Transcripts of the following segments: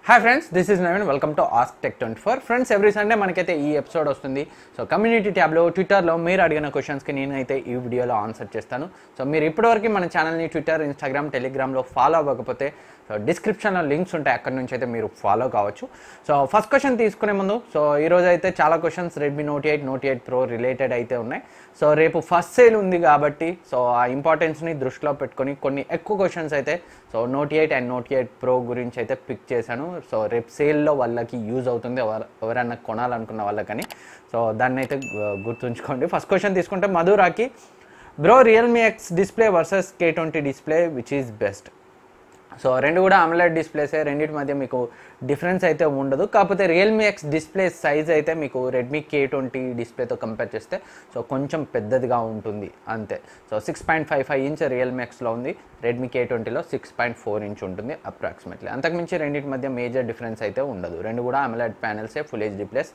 Hi friends, this is Naveen. Welcome to Asktech24. Friends, every Sunday మనకైతే ఈ episode వస్తుంది. So community ట్యాబ్లో ట్విట్టర్లో మీరు అడిగిన క్వశ్చన్స్కి నేనైతే ఈ వీడియోలో ఆన్సర్ చేస్తాను. సో మీరు ఇప్పటివరకు మన ఛానల్ని ట్విట్టర్, ఇన్స్టాగ్రామ్, టెలిగ్రామ్లో ఫాలో అవ్వకపోతే సో డిస్క్రిప్షన్లో లింక్స్ ఉంటాయి, అక్కడ నుంచి అయితే మీరు ఫాలో కావచ్చు. సో ఫస్ట్ క్వశ్చన్ తీసుకునే ముందు సో ఈరోజు అయితే చాలా questions Redmi Note 8 pro related అయితే ఉన్నాయి. సో రేపు ఫస్ట్ సేల్ ఉంది కాబట్టి సో ఆ ఇంపార్టెన్స్ని దృష్టిలో పెట్టుకొని కొన్ని ఎక్కువ క్వశ్చన్స్ అయితే so note 8 and note 8 pro గురించి అయితే పిక్ చేశాను. సో రేపు సేల్లో వాళ్ళకి యూజ్ అవుతుంది, ఎవరన్నా కొనాలనుకున్న వాళ్ళకని. సో దాన్ని అయితే గుర్తుంచుకోండి. ఫస్ట్ క్వశ్చన్ తీసుకుంటే మధురాకి, bro Realme X display versus K20 display which is best? So రెండు కూడా AMOLED డిస్ప్లేసే, రెండింటి మధ్య మీకు డిఫరెన్స్ అయితే ఉండదు. కాకపోతే రియల్మీ ఎక్స్ డిస్ప్లే సైజ్ అయితే మీకు రెడ్మీ K20 డిస్ప్లేతో కంపేర్ చేస్తే సో కొంచెం పెద్దదిగా ఉంటుంది అంతే. సో 6.55 ఇంచ్ రియల్మీ ఎక్స్లో ఉంది, రెడ్మీ K20లో 6.4 ఇంచ్ ఉంటుంది అప్రాక్సిమేట్లీ. అంతకుమించి రెండింటి మధ్య మేజర్ డిఫరెన్స్ అయితే ఉండదు. రెండు కూడా AMOLED ప్యానెల్సే, ఫుల్ హెచ్డీ ప్లస్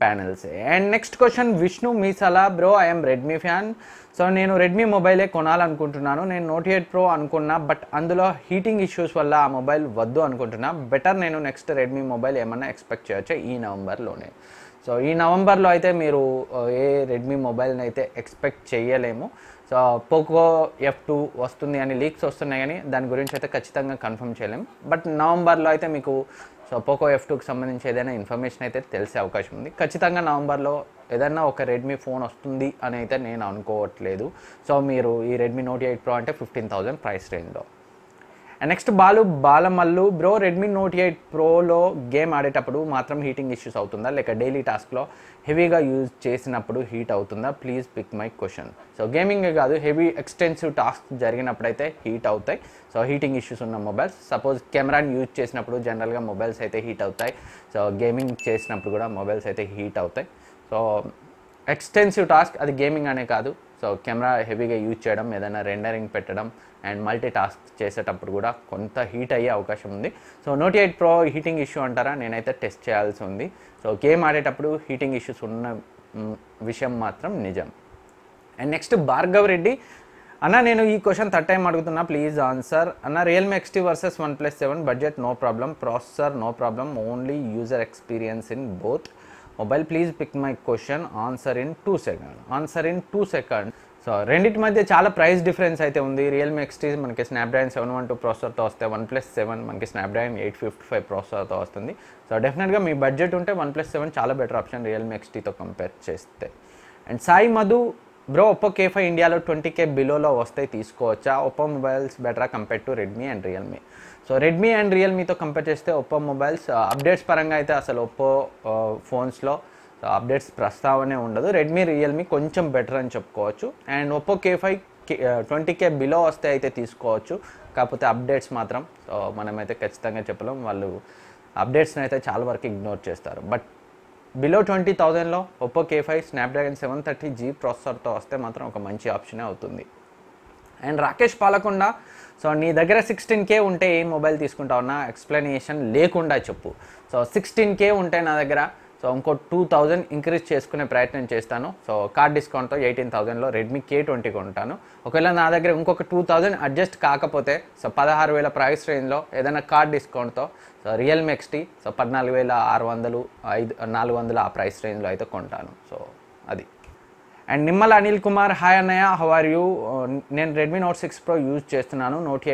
ప్యానెల్సే. And next question Vishnu Meesala, bro I'm Redmi fan. So నేను రెడ్మీ మొబైలే కొనాలనుకుంటున్నాను. నేను నోట్ 8 ప్రో అనుకున్నా, బట్ అందులో హీటింగ్ ఇష్యూస్ వల్ల ఆ మొబైల్ వద్దు అనుకుంటున్నా. బెటర్ నేను నెక్స్ట్ రెడ్మీ మొబైల్ ఏమన్నా ఎక్స్పెక్ట్ చేయొచ్చా ఈ నవంబర్లోనే? సో ఈ నవంబర్లో అయితే మీరు ఏ రెడ్మీ మొబైల్ని అయితే ఎక్స్పెక్ట్ చేయలేము. సో పోకో F2 వస్తుంది అని లీక్స్ వస్తున్నాయి, కానీ దాని గురించి అయితే ఖచ్చితంగా కన్ఫర్మ్ చేయలేము. బట్ నవంబర్లో అయితే మీకు సో పోకో F2కి సంబంధించి ఏదైనా ఇన్ఫర్మేషన్ అయితే తెలిసే అవకాశం ఉంది. ఖచ్చితంగా నవంబర్లో ఏదైనా ఒక రెడ్మీ ఫోన్ వస్తుంది అని అయితే నేను అనుకోవట్లేదు. సో మీరు ఈ రెడ్మీ నోట్ 8 ప్రో అంటే 15,000 ప్రైస్ రేంజ్లో. And next Balamallu, bro Redmi Note 8 ప్రోలో గేమ్ ఆడేటప్పుడు మాత్రం హీటింగ్ ఇష్యూస్ అవుతుందా, లేక డైలీ టాస్క్లో హెవీగా యూజ్ చేసినప్పుడు హీట్ అవుతుందా? Please pick my question. So గేమింగే కాదు, హెవీ ఎక్స్టెన్సివ్ టాస్క్ జరిగినప్పుడైతే హీట్ అవుతాయి. సో హీటింగ్ ఇష్యూస్ ఉన్న మొబైల్స్, సపోజ్ కెమెరాని యూజ్ చేసినప్పుడు జనరల్గా మొబైల్స్ అయితే హీట్ అవుతాయి. సో గేమింగ్ చేసినప్పుడు కూడా మొబైల్స్ అయితే హీట్ అవుతాయి. సో ఎక్స్టెన్సివ్ టాస్క్ అది గేమింగ్ అనే కాదు, సో కెమెరా హెవీగా యూజ్ చేయడం, ఏదైనా రెండరింగ్ పెట్టడం అండ్ మల్టీ టాస్క్ చేసేటప్పుడు కూడా కొంత హీట్ అయ్యే అవకాశం ఉంది. So note 8 pro heating issue అంటారా? నేనైతే టెస్ట్ చేయాల్సి ఉంది. సో గేమ్ ఆడేటప్పుడు హీటింగ్ ఇష్యూస్ ఉన్న విషయం మాత్రం నిజం. అండ్ నెక్స్ట్ భార్గవ్ రెడ్డి, అన్న నేను ఈ క్వశ్చన్ థర్డ్ టైం అడుగుతున్నా, ప్లీజ్ ఆన్సర్. అన్న Realme XT versus OnePlus 7, budget no problem, processor no problem, only user experience in both mobile. Please pick my question, answer in 2 second. So రెండింటి మధ్య చాలా price difference అయితే ఉంది. Realme XT మనకి Snapdragon 712 ప్రాసెసర్తో వస్తే, OnePlus 7 మనకి స్నాప్డ్రాగన్ 855 ప్రాసెసర్తో వస్తుంది. సో డెఫినెట్గా మీ బడ్జెట్ ఉంటే OnePlus 7 చాలా బెటర్ ఆప్షన్ రియల్మీ XTతో కంపేర్ చేస్తే. And Sai Madhu, bro Oppo K5 ఇండియాలో 20K బిలోలో వస్తే తీసుకోవచ్చా? ఒప్పో మొబైల్స్ బెటరా compare to Redmi and Realme? So Redmi and రియల్మీతో కంపేర్ చేస్తే ఒప్పో మొబైల్స్ అప్డేట్స్ పరంగా అయితే అసలు ఒప్పో ఫోన్స్లో అప్డేట్స్ ప్రస్తావనే ఉండదు. రెడ్మీ, రియల్మీ కొంచెం బెటర్ అని చెప్పుకోవచ్చు. And Oppo K5 20K below వస్తే అయితే తీసుకోవచ్చు, కాకపోతే అప్డేట్స్ మాత్రం సో మనమైతే ఖచ్చితంగా చెప్పలేం, వాళ్ళు అప్డేట్స్ని అయితే చాలా వరకు ఇగ్నోర్ చేస్తారు. బట్ బిలో 20,000లో ఒప్పో K5 స్నాప్డ్రాగన్ 730G ప్రాసెసర్తో వస్తే మాత్రం ఒక మంచి ఆప్షనే అవుతుంది. అండ్ రాకేష్ పాలకొండ, సో నీ దగ్గర 16K ఉంటే ఏ మొబైల్ తీసుకుంటావు అన్న? ఎక్స్ప్లెనేషన్ లేకుండా చెప్పు. సో 16K ఉంటే నా దగ్గర సో ఇంకో 2,000 ఇంక్రీజ్ చేసుకునే ప్రయత్నం చేస్తాను. సో కార్డ్ డిస్కౌంట్తో 18,000లో రెడ్మీ K20 కొంటాను. ఒకవేళ నా దగ్గర ఇంకొక 2,000 అడ్జస్ట్ కాకపోతే సో 16,000 ప్రైస్ రేంజ్లో ఏదైనా కార్డ్ డిస్కౌంట్తో సో రియల్మీ XT సో 14,600, 400 ఆ ప్రైస్ రేంజ్లో అయితే కొంటాను. సో అది. అండ్ నిమ్మల అనిల్ కుమార్, హాయ్ అన్నయ్య, హౌ ఆర్ యూ? నేను రెడ్మీ నోట్ 6 ప్రో యూజ్ చేస్తున్నాను. నోట్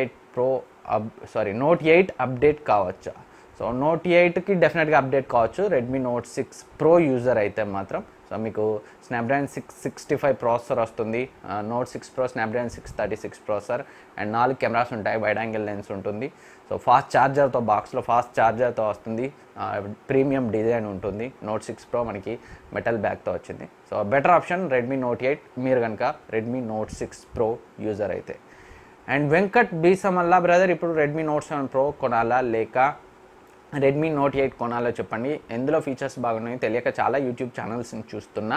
8 అప్డేట్ కావచ్చా? సో నోట్ 8కి డెఫినెట్గా అప్డేట్ కావచ్చు. రెడ్మీ నోట్ 6 ప్రో యూజర్ అయితే మాత్రం సో మీకు స్నాప్డ్రాగన్ 665 ప్రాసెసర్ వస్తుంది. Note 6 pro Snapdragon 636 processor and 4 cameras ఉంటాయి, వైడ్ యాంగిల్ లెన్స్ ఉంటుంది. సో ఫాస్ట్ ఛార్జర్తో, బాక్స్లో ఫాస్ట్ ఛార్జర్తో వస్తుంది, ప్రీమియం డిజైన్ ఉంటుంది. నోట్ 6 ప్రో మనకి మెటల్ బ్యాగ్తో వచ్చింది. So better option Redmi Note 8 మీరు కనుక రెడ్మీ నోట్ 6 ప్రో యూజర్ అయితే. అండ్ వెంకట్ బీసమల్లా, బ్రదర్ ఇప్పుడు రెడ్మీ నోట్ 7 ప్రో కొనాలా లేక రెడ్మీ నోట్ 8 కొనాలో చెప్పండి, ఎందులో ఫీచర్స్ బాగున్నాయి తెలియక చాలా యూట్యూబ్ ఛానల్స్ని చూస్తున్నా,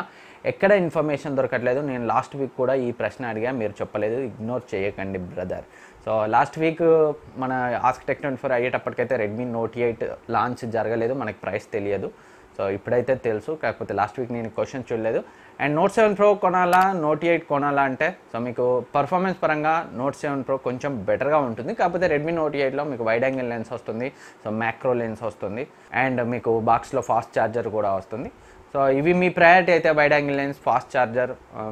ఎక్కడ ఇన్ఫర్మేషన్ దొరకట్లేదు. నేను లాస్ట్ వీక్ కూడా ఈ ప్రశ్న అడిగా, మీరు చెప్పలేదు, ఇగ్నోర్ చేయకండి బ్రదర్. సో లాస్ట్ వీక్ మన Asktech24 అయ్యేటప్పటికైతే రెడ్మీ నోట్ 8 లాంచ్ జరగలేదు, మనకి ప్రైస్ తెలియదు. సో ఇప్పుడైతే తెలుసు, కాకపోతే లాస్ట్ వీక్ నేను క్వశ్చన్ చూడలేదు. అండ్ నోట్ 7 Pro కొనాలా, నోట్ 8 కొనాలా అంటే సో మీకు పర్ఫార్మెన్స్ పరంగా నోట్ 7 Pro కొంచెం బెటర్గా ఉంటుంది. కాకపోతే రెడ్మీ నోట్ 8లో మీకు వైడ్ యాంగిల్ లెన్స్ వస్తుంది, సో మ్యాక్రో లెన్స్ వస్తుంది, అండ్ మీకు బాక్స్లో ఫాస్ట్ ఛార్జర్ కూడా వస్తుంది. సో ఇవి మీ ప్రయారిటీ అయితే wide angle lens, fast charger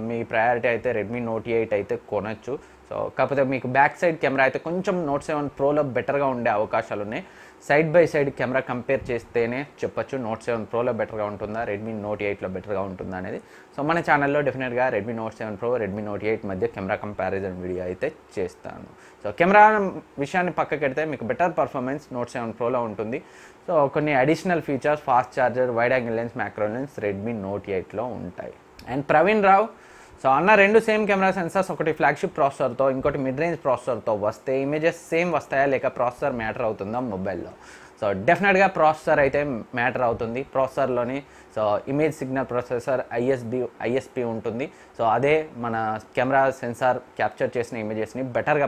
మీ ప్రయారిటీ అయితే రెడ్మీ నోట్ 8 అయితే కొనొచ్చు. సో కాకపోతే మీకు బ్యాక్ సైడ్ కెమెరా అయితే కొంచెం నోట్ 7 Proలో బెటర్గా ఉండే అవకాశాలు ఉన్నాయి. Side by side camera compare చేస్తేనే చెప్పొచ్చు నోట్ 7 Proలో బెటర్గా ఉంటుందా, రెడ్మీ నోట్ 8లో బెటర్గా ఉంటుందా అనేది. సో మన ఛానల్లో డెఫినెట్గా Redmi note 7 Pro, Redmi Note 8 మధ్య కెమెరా కంపారిజన్ వీడియో అయితే చేస్తాను. సో కెమెరా విషయాన్ని పక్కకెడితే మీకు బెటర్ పర్ఫార్మెన్స్ నోట్ 7 Proలో ఉంటుంది. సో కొన్ని additional features, fast charger, wide angle lens, macro lens Redmi Note 8లో ఉంటాయి. అండ్ ప్రవీణ్ రావు, సో అన్న రెండు సేమ్ కెమెరా సెన్సార్స్, ఒకటి ఫ్లాగ్షిప్ ప్రాసెసర్తో, ఇంకోటి మిడ్ రేంజ్ ప్రాసెసర్తో వస్తే ఇమేజెస్ సేమ్ వస్తాయా లేక ప్రాసెసర్ మ్యాటర్ అవుతుందా మొబైల్లో? సో డెఫినెట్గా ప్రాసెసర్ అయితే మ్యాటర్ అవుతుంది. ప్రాసెసర్లోని so image signal processor ISP ఉంటుంది. సో అదే మన కెమెరా సెన్సార్ క్యాప్చర్ చేసిన ఇమేజెస్ని బెటర్గా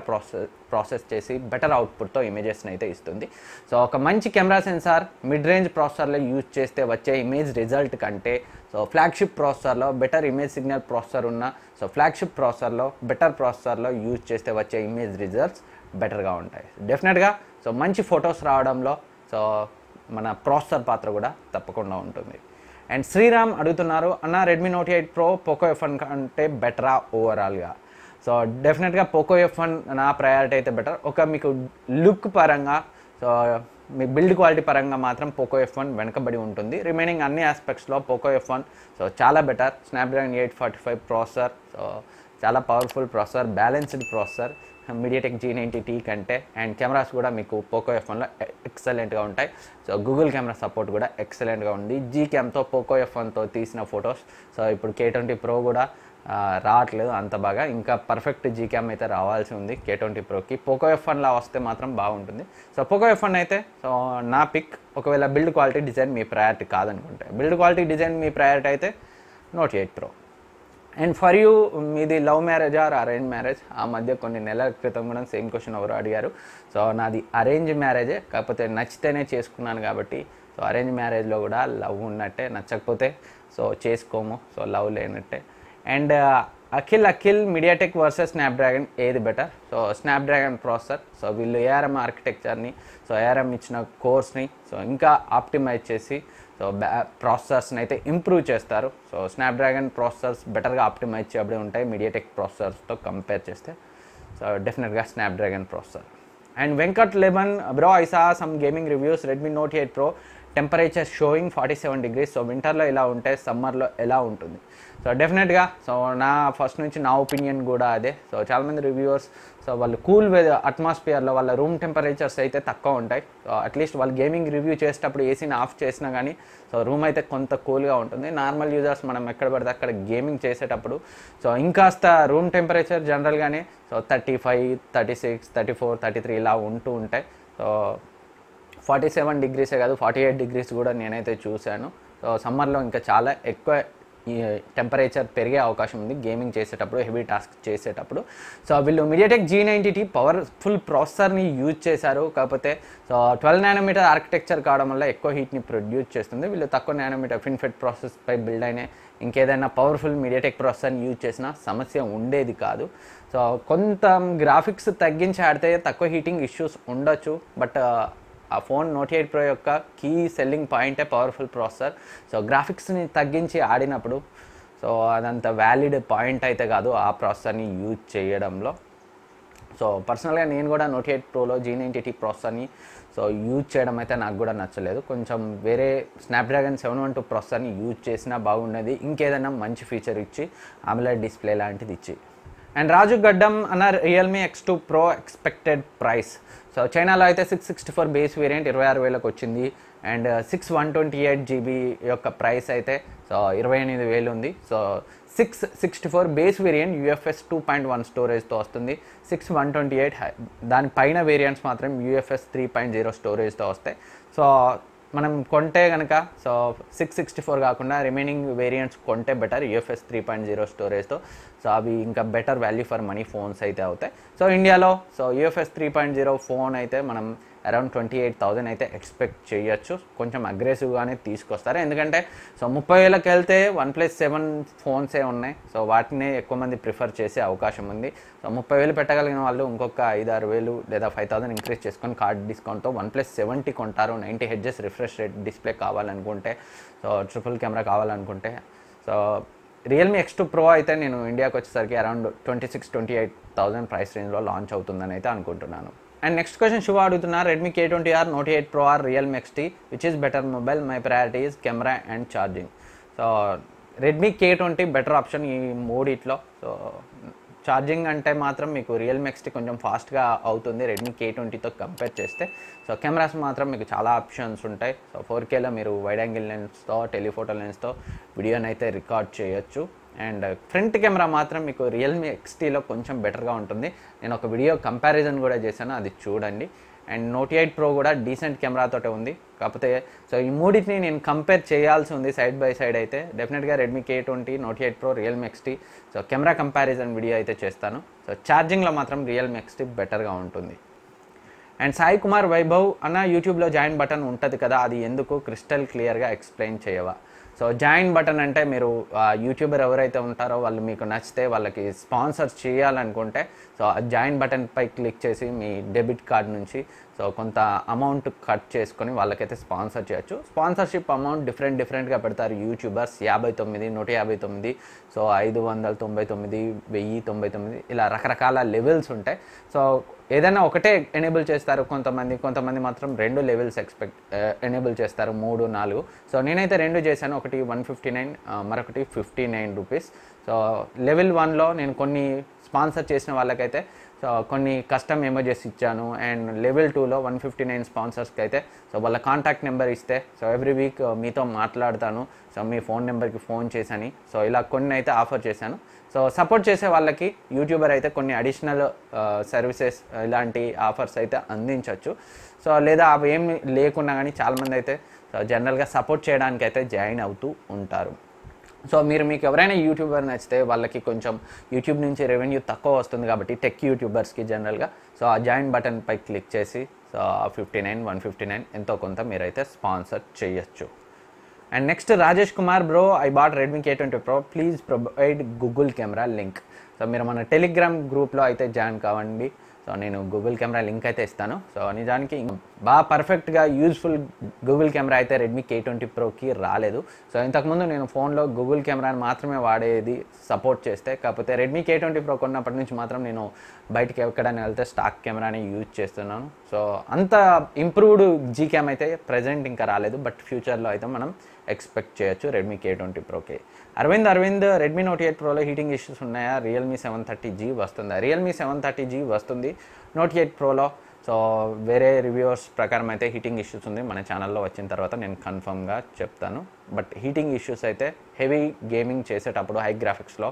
ప్రాసెస్ చేసి బెటర్ అవుట్పుట్తో ఇమేజెస్ని అయితే ఇస్తుంది. సో ఒక మంచి కెమెరా సెన్సార్ మిడ్ రేంజ్ ప్రాసెసర్లో యూజ్ చేస్తే వచ్చే ఇమేజ్ రిజల్ట్ కంటే సో ఫ్లాగ్షిప్ ప్రాసెసర్లో బెటర్ ఇమేజ్ సిగ్నల్ ప్రాసెసర్ ఉన్న సో ఫ్లాగ్షిప్ ప్రాసెసర్లో బెటర్ ప్రాసెసర్లో యూజ్ చేస్తే వచ్చే ఇమేజ్ రిజల్ట్స్ బెటర్గా ఉంటాయి డెఫినెట్గా. సో మంచి ఫొటోస్ రావడంలో సో మన ప్రాసెసర్ పాత్ర కూడా తప్పకుండా ఉంటుంది. అండ్ శ్రీరామ్ అడుగుతున్నారు, అన్న Redmi Note 8 Pro Poco F1 కంటే బెటరా ఓవరాల్గా? సో డెఫినెట్గా పోకో F1 నా ప్రయారిటీ అయితే బెటర్. ఒక మీకు లుక్ పరంగా సో మీ బిల్డ్ క్వాలిటీ పరంగా మాత్రం పోకో F1 వెనకబడి ఉంటుంది. రిమైనింగ్ అన్ని ఆస్పెక్ట్స్లో పోకో F1 సో చాలా బెటర్. స్నాప్డ్రాగన్ 845 ప్రాసెసర్, సో చాలా powerful processor, balanced processor MediaTek G90T కంటే. అండ్ కెమెరాస్ కూడా మీకు పోకో F1లో ఎక్సలెంట్గా ఉంటాయి. సో గూగుల్ కెమెరా సపోర్ట్ కూడా ఎక్సలెంట్గా ఉంది. Gcamతో పోకో F1తో తీసిన ఫొటోస్ సో ఇప్పుడు K20 Pro కూడా రావట్లేదు అంత బాగా. ఇంకా పర్ఫెక్ట్ Gcam అయితే రావాల్సి ఉంది K20 Proకి. పోకో F1లా వస్తే మాత్రం బాగుంటుంది. సో పోకో F1 అయితే సో నా పిక్. ఒకవేళ బిల్డ్ క్వాలిటీ డిజైన్ మీ ప్రయారిటీ కాదనుకుంటే, బిల్డ్ క్వాలిటీ డిజైన్ మీ ప్రయారిటీ అయితే Note 8 Pro. And for you, మీది love marriage or arrange marriage? ఆ మధ్య కొన్ని నెలల క్రితం కూడా సేమ్ క్వశ్చన్ ఎవరు అడిగారు. సో నాది అరేంజ్ మ్యారేజే, కాకపోతే నచ్చితేనే చేసుకున్నాను కాబట్టి సో అరేంజ్ మ్యారేజ్లో కూడా లవ్ ఉన్నట్టే, నచ్చకపోతే సో చేసుకోము, సో లవ్ లేనట్టే. And Akhil MediaTek versus Snapdragon ఏది better? So Snapdragon processor. So వీళ్ళు ఏఆర్ఎం ఆర్కిటెక్చర్ని సో ఏఆర్ఎం ఇచ్చిన కోర్స్ని సో ఇంకా ఆప్టిమైజ్ చేసి సో ప్రాసెసర్స్ని అయితే ఇంప్రూవ్ చేస్తారు. సో స్నాప్డ్రాగన్ ప్రాసెసర్స్ బెటర్గా ఆప్టిమైజ్ చేయబడి ఉంటాయి మీడియాటెక్ ప్రాసెసర్స్తో కంపేర్ చేస్తే. సో డెఫినెట్గా Snapdragon processor. And Venkat Lemon, bro I saw some gaming reviews Redmi Note 8 Pro temperature showing 47 degrees. So వింటర్లో ఇలా ఉంటే సమ్మర్లో ఎలా ఉంటుంది? సో డెఫినెట్గా సో నా ఫస్ట్ నుంచి నా ఒపీనియన్ కూడా అదే. సో చాలామంది రివ్యూవర్స్ సో వాళ్ళు కూల్ అట్మాస్ఫియర్లో వాళ్ళ రూమ్ టెంపరేచర్స్ అయితే తక్కువ ఉంటాయి. సో అట్లీస్ట్ వాళ్ళు గేమింగ్ రివ్యూ చేసేటప్పుడు ఏసీని ఆఫ్ చేసినా కానీ సో రూమ్ అయితే కొంత కూల్గా ఉంటుంది. నార్మల్ యూజర్స్ మనం ఎక్కడ పడితే అక్కడ గేమింగ్ చేసేటప్పుడు సో ఇంకాస్త రూమ్ టెంపరేచర్ జనరల్గానే సో 35, 36, 34, 33 ఇలా ఉంటూ ఉంటాయి. సో 47 degrees కాదు 48 degrees కూడా నేనైతే చూశాను. సో సమ్మర్లో ఇంకా చాలా ఎక్కువ ఈ టెంపరేచర్ పెరిగే అవకాశం ఉంది గేమింగ్ చేసేటప్పుడు, హెవీ టాస్క్ చేసేటప్పుడు. సో వీళ్ళు మీడియాటెక్ G90T పవర్ఫుల్ ప్రాసెసర్ని యూజ్ చేశారు. కాకపోతే సో 12 nanometer ఆర్కిటెక్చర్ కావడం వల్ల ఎక్కువ హీట్ని ప్రొడ్యూస్ చేస్తుంది. వీళ్ళు తక్కువ నానోమీటర్ ఫిన్ఫెట్ ప్రాసెస్పై బిల్డ్ అయిన ఇంకేదైనా పవర్ఫుల్ మీడియాటెక్ ప్రాసెసర్ని యూజ్ చేసినా సమస్య ఉండేది కాదు. సో కొంత గ్రాఫిక్స్ తగ్గించి ఆడితే తక్కువ హీటింగ్ ఇష్యూస్ ఉండొచ్చు. బట్ ఆ ఫోన్ నోట్ 8 Pro యొక్క కీ సెల్లింగ్ పాయింటే పవర్ఫుల్ ప్రాసెసర్. సో గ్రాఫిక్స్ని తగ్గించి ఆడినప్పుడు సో అదంత వ్యాలిడ్ పాయింట్ అయితే కాదు ఆ ప్రాసెసర్ని యూజ్ చేయడంలో. సో పర్సనల్గా నేను కూడా నోట్ 8 Proలో G90T ప్రాసెసర్ని సో యూజ్ చేయడం అయితే నాకు కూడా నచ్చలేదు. కొంచెం వేరే స్నాప్డ్రాగన్ 712 ప్రాసెసర్ని యూజ్ చేసినా బాగుండేది, ఇంకేదైనా మంచి ఫీచర్ ఇచ్చి AMOLED డిస్ప్లే లాంటిది ఇచ్చి. అండ్ రాజు గడ్డం అన్న Realme X2 Pro expected price. So చైనాలో అయితే 664 బేస్ వేరియంట్ 26,000కి వచ్చింది. అండ్ 128GB యొక్క ప్రైస్ అయితే సో 28,000 ఉంది. సో 664 బేస్ వేరియంట్ UFS 2.1 స్టోరేజ్తో వస్తుంది. 128 దానిపైన వేరియంట్స్ మాత్రం UFS 3.0 స్టోరేజ్తో వస్తాయి. సో మనం కొంటే కనుక సో 664 కాకుండా రిమైనింగ్ వేరియంట్స్ కొంటే బెటర్ UFS 3.0 స్టోరేజ్తో. సో అవి ఇంకా better value for money phones అయితే అవుతాయి. సో ఇండియాలో సో UFS 3.0 ఫోన్ అయితే మనం అరౌండ్ 28,000 అయితే ఎక్స్పెక్ట్ చేయొచ్చు. కొంచెం అగ్రెసివ్గానే తీసుకొస్తారు, ఎందుకంటే సో 30,000కి వెళ్తే OnePlus 7 ఫోన్సే ఉన్నాయి. సో వాటిని ఎక్కువ మంది ప్రిఫర్ చేసే అవకాశం ఉంది. సో 30,000 పెట్టగలిగిన వాళ్ళు ఇంకొక 5-6,000 లేదా 5,000 ఇంక్రీజ్ చేసుకొని కార్డ్ డిస్కౌంట్తో OnePlus 7T కొంటారు. 90 Hz రిఫ్రెష్ రేట్ డిస్ప్లే కావాలనుకుంటే, సో ట్రిపుల్ కెమెరా కావాలనుకుంటే. సో Realme X2 Pro అయితే నేను ఇండియాకి వచ్చేసరికి అరౌండ్ 26-28,000 ప్రైస్ రేంజ్లో లాంచ్ అవుతుందని అయితే అనుకుంటున్నాను. అండ్ నెక్స్ట్ క్వశ్చన్ శివ అడుగుతున్నారు, Redmi K20R, Note 8 Pro or Realme XT, which is better mobile? My priority is camera and charging. So Redmi K20 better option ఈ మూడిట్లో. సో ఛార్జింగ్ అంటే మాత్రం మీకు Realme XT కొంచెం ఫాస్ట్గా అవుతుంది Redmi K20తో కంపేర్ చేస్తే. సో కెమెరాస్ మాత్రం మీకు చాలా ఆప్షన్స్ ఉంటాయి. సో 4Kలో మీరు వైడ్ యాంగిల్ లెన్స్తో, టెలిఫోటో లెన్స్తో వీడియోని అయితే రికార్డ్ చేయొచ్చు. అండ్ ఫ్రంట్ కెమెరా మాత్రం మీకు Realme XTలో కొంచెం బెటర్గా ఉంటుంది. నేను ఒక వీడియో కంపారిజన్ కూడా చేశాను, అది చూడండి. అండ్ Note 8 Pro కూడా డీసెంట్ కెమెరాతోటే ఉంది. కాకపోతే సో ఈ మూడింటిని నేను కంపేర్ చేయాల్సి ఉంది సైడ్ బై సైడ్ అయితే. డెఫినెట్గా Redmi K20, Note 8 Pro, Realme XT. So camera comparison video అయితే చేస్తాను. సో ఛార్జింగ్లో మాత్రం Realme XT బెటర్గా ఉంటుంది. అండ్ సాయి కుమార్ వైభవ్ అన్న, యూట్యూబ్లో జాయిన్ బటన్ ఉంటుంది కదా, అది ఎందుకు క్రిస్టల్ క్లియర్గా ఎక్స్ప్లెయిన్ చేయవా? సో జాయిన్ బటన్ అంటే మీరు యూట్యూబర్ ఎవరైతే ఉంటారో వాళ్ళు మీకు నచ్చితే వాళ్ళకి స్పాన్సర్ చేయాలనుకుంటే సో జాయిన్ బటన్పై క్లిక్ చేసి మీ డెబిట్ కార్డ్ నుంచి సో కొంత అమౌంట్ కట్ చేసుకొని వాళ్ళకైతే స్పాన్సర్ చేయొచ్చు. స్పాన్సర్షిప్ అమౌంట్ డిఫరెంట్గా పెడతారు యూట్యూబర్స్. 59, 159, సో 599, 1099 ఇలా రకరకాల లెవెల్స్ ఉంటాయి. సో ఏదైనా ఒకటే ఎనేబుల్ చేస్తారు కొంతమంది మాత్రం 2 లెవెల్స్ ఎనేబుల్ చేస్తారు, 3, 4. సో నేనైతే 2 చేశాను, ఒకటి 159, మరొకటి 59 రూపీస్. సో లెవెల్ 1లో నేను కొన్ని స్పాన్సర్ చేసిన వాళ్ళకైతే సో కొన్ని కస్టమ్ ఎమోజెస్ ఇచ్చాను. అండ్ లెవెల్ 2లో 159 స్పాన్సర్స్కి అయితే సో వాళ్ళ కాంటాక్ట్ నెంబర్ ఇస్తే సో ఎవ్రీ వీక్ మీతో మాట్లాడతాను, సో మీ ఫోన్ నెంబర్కి ఫోన్ చేశాను. సో ఇలా కొన్ని అయితే ఆఫర్ చేశాను. సో సపోర్ట్ చేసే వాళ్ళకి యూట్యూబర్ అయితే కొన్ని అడిషనల్ సర్వీసెస్ ఇలాంటి ఆఫర్స్ అయితే అందించవచ్చు. సో లేదా అవి ఏమి లేకున్నా కానీ చాలామంది అయితే సో జనరల్గా సపోర్ట్ చేయడానికి అయితే జాయిన్ అవుతూ ఉంటారు. సో మీకు ఎవరైనా యూట్యూబర్ నచ్చితే వాళ్ళకి కొంచెం యూట్యూబ్ నుంచి రెవెన్యూ తక్కువ వస్తుంది కాబట్టి టెక్ యూట్యూబర్స్కి జనరల్గా సో ఆ జాయిన్ బటన్పై క్లిక్ చేసి సో 59, 159 ఎంతో కొంత మీరైతే స్పాన్సర్ చేయొచ్చు. And next Rajesh Kumar, bro I bought Redmi K20 Pro, please provide Google camera link. So మీరు మన టెలిగ్రామ్ గ్రూప్లో అయితే జాయిన్ కావండి. సో నేను గూగుల్ కెమెరా లింక్ అయితే ఇస్తాను. సో నిజానికి బాగా పర్ఫెక్ట్గా యూజ్ఫుల్ గూగుల్ కెమెరా అయితే Redmi K20 Proకి రాలేదు. సో ఇంతకుముందు నేను ఫోన్లో గూగుల్ కెమెరాని మాత్రమే వాడేది సపోర్ట్ చేస్తే. కాకపోతే Redmi K20 Pro కొన్నప్పటి నుంచి మాత్రం నేను బయటికి ఎక్కడైనా వెళ్తే స్టాక్ కెమెరాని యూజ్ చేస్తున్నాను. సో అంత ఇంప్రూవ్డ్ జీ క్యామ్ అయితే ప్రజెంట్ ఇంకా రాలేదు, బట్ ఫ్యూచర్లో అయితే మనం ఎక్స్పెక్ట్ చేయొచ్చు Redmi K20 Proకి. అరవింద్ Redmi Note 8 Proలో హీటింగ్ ఇష్యూస్ ఉన్నాయా? Realme 730G వస్తుందా? Realme 730G వస్తుంది Note 8 Proలో. సో వేరే రివ్యూవర్స్ ప్రకారం అయితే హీటింగ్ ఇష్యూస్ ఉంది. మన ఛానల్లో వచ్చిన తర్వాత నేను కన్ఫర్మ్గా చెప్తాను. బట్ హీటింగ్ ఇష్యూస్ అయితే హెవీ గేమింగ్ చేసేటప్పుడు హై గ్రాఫిక్స్లో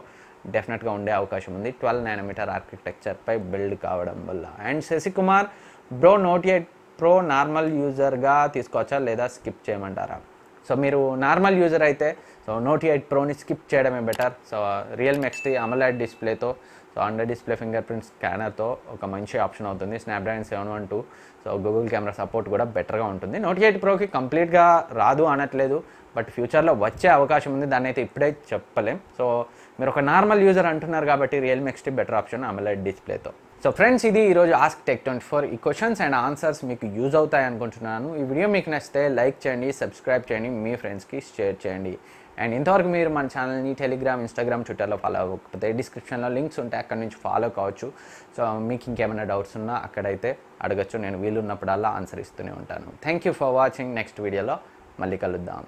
డెఫినెట్గా ఉండే అవకాశం ఉంది, 12nm ఆర్కిటెక్చర్పై బిల్డ్ కావడం వల్ల. And Sashikumar, bro Note 8 Pro normal యూజర్గా తీసుకోవచ్చా లేదా స్కిప్ చేయమంటారా? సో మీరు నార్మల్ యూజర్ అయితే సో Note 8 Proని స్కిప్ చేయడమే better. So Realme XT AMOLED డిస్ప్లేతో so under display fingerprint స్కానర్తో ఒక మంచి ఆప్షన్ అవుతుంది. Snapdragon 712 so Google camera support కూడా బెటర్గా ఉంటుంది. Note 8 Proకి కంప్లీట్గా రాదు అనట్లేదు, బట్ ఫ్యూచర్లో వచ్చే అవకాశం ఉంది, దాన్ని అయితే ఇప్పుడే చెప్పలేం. సో మీరు ఒక నార్మల్ యూజర్ అంటున్నారు కాబట్టి Realme XT better option AMOLED డిస్ప్లేతో. సో ఫ్రెండ్స్, ఇది ఈరోజు ఆస్క్ టెక్ 24. ఈ క్వశ్చన్స్ అండ్ ఆన్సర్స్ మీకు యూజ్ అవుతాయి అనుకుంటున్నాను. ఈ వీడియో మీకు నచ్చితే లైక్ చేయండి, సబ్స్క్రైబ్ చేయండి, మీ ఫ్రెండ్స్కి షేర్ చేయండి. అండ్ ఇంతవరకు మీరు మన ఛానల్ని టెలిగ్రామ్, ఇన్స్టాగ్రామ్, ట్విట్టర్లో ఫాలో అవ్వకపోతే డిస్క్రిప్షన్లో లింక్స్ ఉంటాయి, అక్కడ నుంచి ఫాలో కావచ్చు. సో మీకు ఇంకేమైనా డౌట్స్ ఉన్నా అక్కడైతే అడగచ్చు, నేను వీలున్నప్పుడల్లా ఆన్సర్ ఇస్తూనే ఉంటాను. Thank you for watching. Next వీడియోలో మళ్ళీ కలుద్దాం.